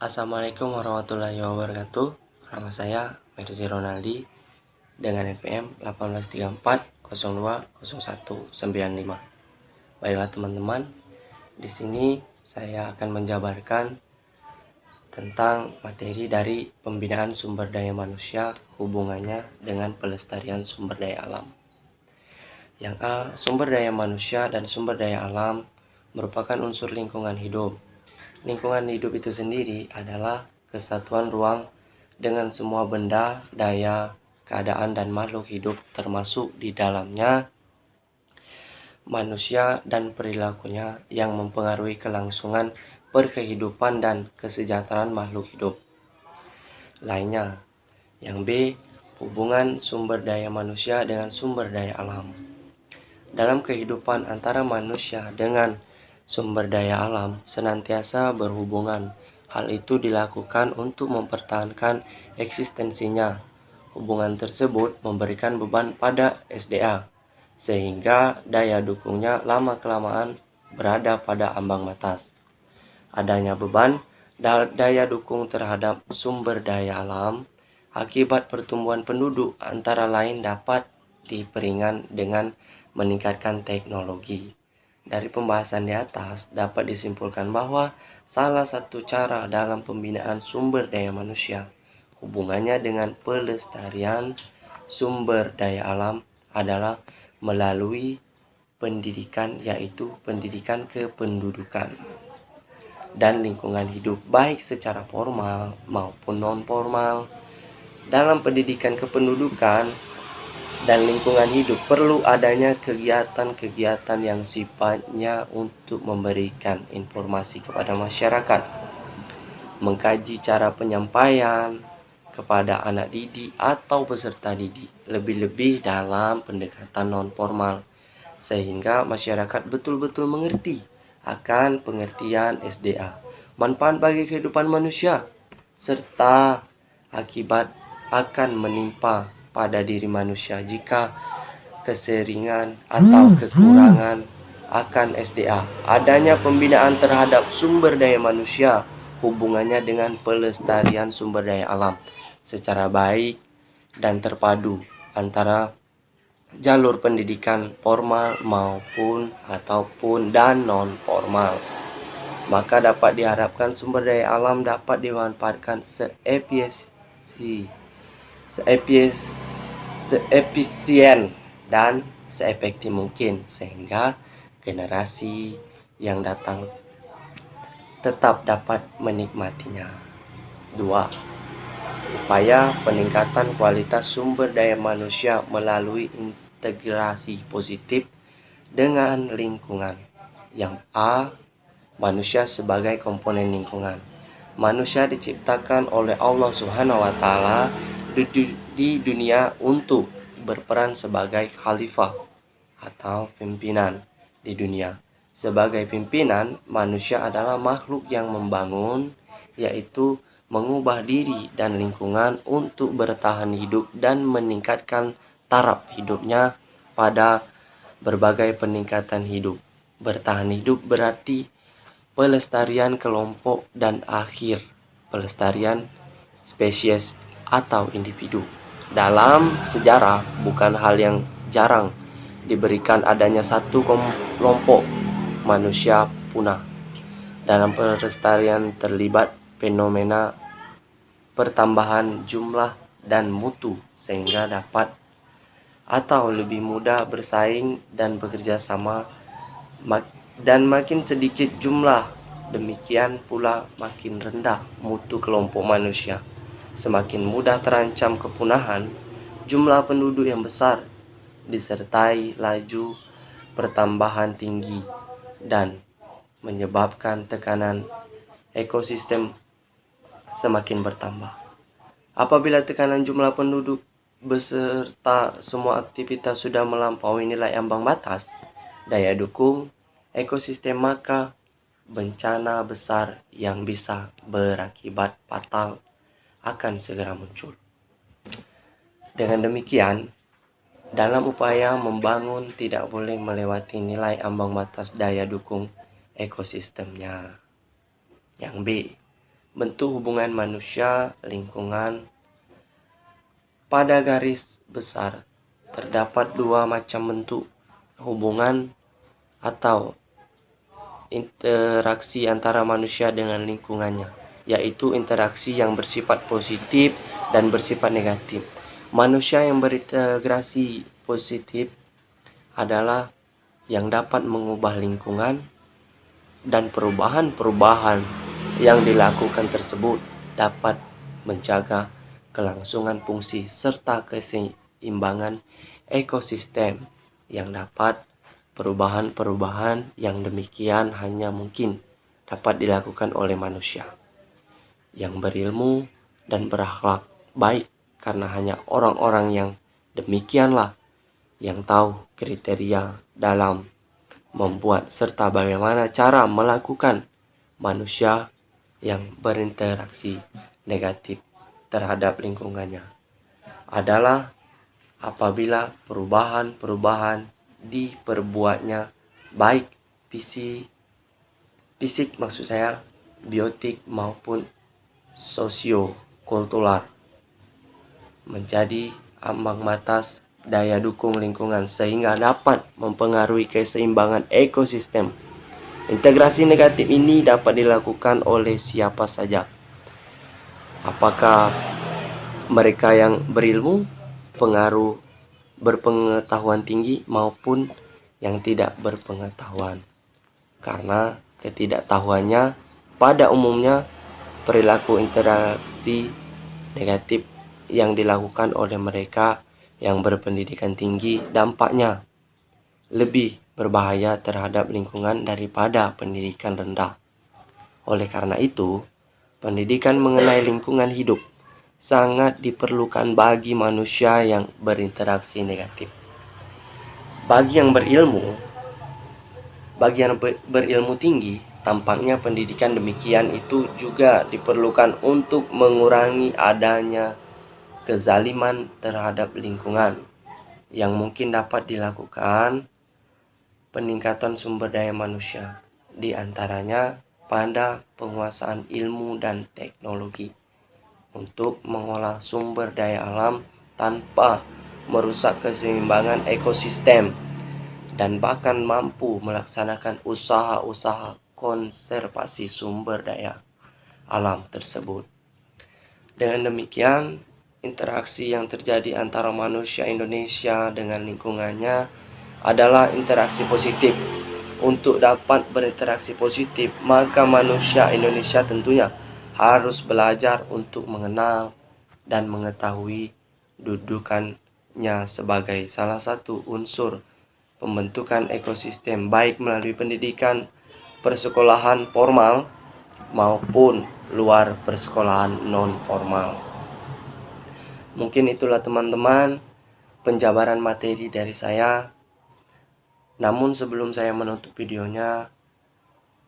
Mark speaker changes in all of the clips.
Speaker 1: Assalamualaikum warahmatullahi wabarakatuh. Nama saya Merzi Ronaldi dengan NPM 1834020195. Baiklah teman-teman, di sini saya akan menjabarkan tentang materi dari pembinaan sumber daya manusia, hubungannya dengan pelestarian sumber daya alam. Yang A, sumber daya manusia dan sumber daya alam merupakan unsur lingkungan hidup. Lingkungan hidup itu sendiri adalah kesatuan ruang dengan semua benda, daya, keadaan, dan makhluk hidup, termasuk di dalamnya manusia dan perilakunya yang mempengaruhi kelangsungan perkehidupan dan kesejahteraan makhluk hidup lainnya. Yang B, hubungan sumber daya manusia dengan sumber daya alam. Dalam kehidupan antara manusia dengan sumber daya alam senantiasa berhubungan. Hal itu dilakukan untuk mempertahankan eksistensinya. Hubungan tersebut memberikan beban pada SDA, sehingga daya dukungnya lama-kelamaan berada pada ambang batas. Adanya beban daya dukung terhadap sumber daya alam akibat pertumbuhan penduduk antara lain dapat diperingan dengan meningkatkan teknologi. Dari pembahasan di atas dapat disimpulkan bahwa salah satu cara dalam pembinaan sumber daya manusia hubungannya dengan pelestarian sumber daya alam adalah melalui pendidikan, yaitu pendidikan kependudukan dan lingkungan hidup, baik secara formal maupun non-formal. Dalam pendidikan kependudukan dan lingkungan hidup perlu adanya kegiatan-kegiatan yang sifatnya untuk memberikan informasi kepada masyarakat, mengkaji cara penyampaian kepada anak didik atau peserta didik, lebih-lebih dalam pendekatan non-formal, sehingga masyarakat betul-betul mengerti akan pengertian SDA, manfaat bagi kehidupan manusia, serta akibat akan menimpa pada diri manusia jika keseringan atau kekurangan akan SDA. Adanya pembinaan terhadap sumber daya manusia hubungannya dengan pelestarian sumber daya alam secara baik dan terpadu antara jalur pendidikan formal ataupun dan non formal. Maka dapat diharapkan sumber daya alam dapat dimanfaatkan seefisien dan seefektif mungkin, sehingga generasi yang datang tetap dapat menikmatinya. 2. Upaya peningkatan kualitas sumber daya manusia melalui integrasi positif dengan lingkungan. Yang A, manusia sebagai komponen lingkungan. Manusia diciptakan oleh Allah Subhanahu wa taala di dunia untuk berperan sebagai khalifah atau pimpinan di dunia. Sebagai pimpinan, manusia adalah makhluk yang membangun, yaitu mengubah diri dan lingkungan untuk bertahan hidup dan meningkatkan taraf hidupnya pada berbagai peningkatan hidup. Bertahan hidup berarti pelestarian kelompok dan akhir pelestarian spesies atau individu. Dalam sejarah bukan hal yang jarang diberikan adanya satu kelompok manusia punah. Dalam pelestarian terlibat fenomena pertambahan jumlah dan mutu, sehingga dapat atau lebih mudah bersaing dan bekerja sama, dan makin sedikit jumlah, demikian pula makin rendah mutu kelompok manusia. Semakin mudah terancam kepunahan jumlah penduduk yang besar, disertai laju pertambahan tinggi dan menyebabkan tekanan ekosistem semakin bertambah. Apabila tekanan jumlah penduduk beserta semua aktivitas sudah melampaui nilai ambang batas daya dukung ekosistem, maka bencana besar yang bisa berakibat fatal akan segera muncul. Dengan demikian, dalam upaya membangun tidak boleh melewati nilai ambang batas daya dukung ekosistemnya. Yang B, bentuk hubungan manusia, lingkungan. Pada garis besar, terdapat dua macam bentuk hubungan atau interaksi antara manusia dengan lingkungannya, yaitu interaksi yang bersifat positif dan bersifat negatif. Manusia yang berintegrasi positif adalah yang dapat mengubah lingkungan, dan perubahan-perubahan yang dilakukan tersebut dapat menjaga kelangsungan fungsi serta keseimbangan ekosistem. Yang dapat perubahan-perubahan yang demikian hanya mungkin dapat dilakukan oleh manusia yang berilmu dan berakhlak baik, karena hanya orang-orang yang demikianlah yang tahu kriteria dalam membuat serta bagaimana cara melakukan manusia yang berinteraksi negatif terhadap lingkungannya adalah apabila perubahan-perubahan diperbuatnya baik fisik maksud saya, biotik maupun sosiokultural, menjadi ambang batas daya dukung lingkungan sehingga dapat mempengaruhi keseimbangan ekosistem. Integrasi negatif ini dapat dilakukan oleh siapa saja, apakah mereka yang berilmu, berpengetahuan tinggi, maupun yang tidak berpengetahuan. Karena ketidaktahuannya pada umumnya perilaku interaksi negatif yang dilakukan oleh mereka yang berpendidikan tinggi dampaknya lebih berbahaya terhadap lingkungan daripada pendidikan rendah. Oleh karena itu, pendidikan mengenai lingkungan hidup sangat diperlukan bagi manusia yang berinteraksi negatif. Bagi yang berilmu tinggi, tampaknya pendidikan demikian itu juga diperlukan untuk mengurangi adanya kezaliman terhadap lingkungan yang mungkin dapat dilakukan peningkatan sumber daya manusia, di antaranya pada penguasaan ilmu dan teknologi untuk mengolah sumber daya alam tanpa merusak keseimbangan ekosistem, dan bahkan mampu melaksanakan usaha-usaha konservasi sumber daya alam tersebut. Dengan demikian, interaksi yang terjadi antara manusia Indonesia dengan lingkungannya adalah interaksi positif. Untuk dapat berinteraksi positif, maka manusia Indonesia tentunya harus belajar untuk mengenal dan mengetahui dudukannya sebagai salah satu unsur pembentukan ekosistem, baik melalui pendidikan persekolahan formal maupun luar persekolahan non formal. Mungkin itulah teman-teman penjabaran materi dari saya. Namun sebelum saya menutup videonya,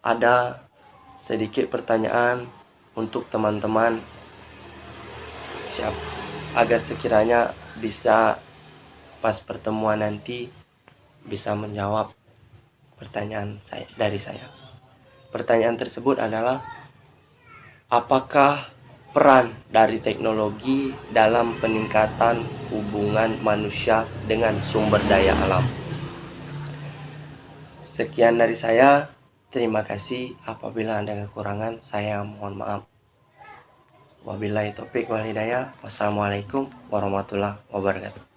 Speaker 1: ada sedikit pertanyaan untuk teman-teman agar sekiranya bisa pas pertemuan nanti bisa menjawab pertanyaan dari saya. Pertanyaan tersebut adalah, apakah peran dari teknologi dalam peningkatan hubungan manusia dengan sumber daya alam? Sekian dari saya. Terima kasih. Apabila ada kekurangan, saya mohon maaf. Wabillahi taufik wal hidayah. Wassalamualaikum warahmatullahi wabarakatuh.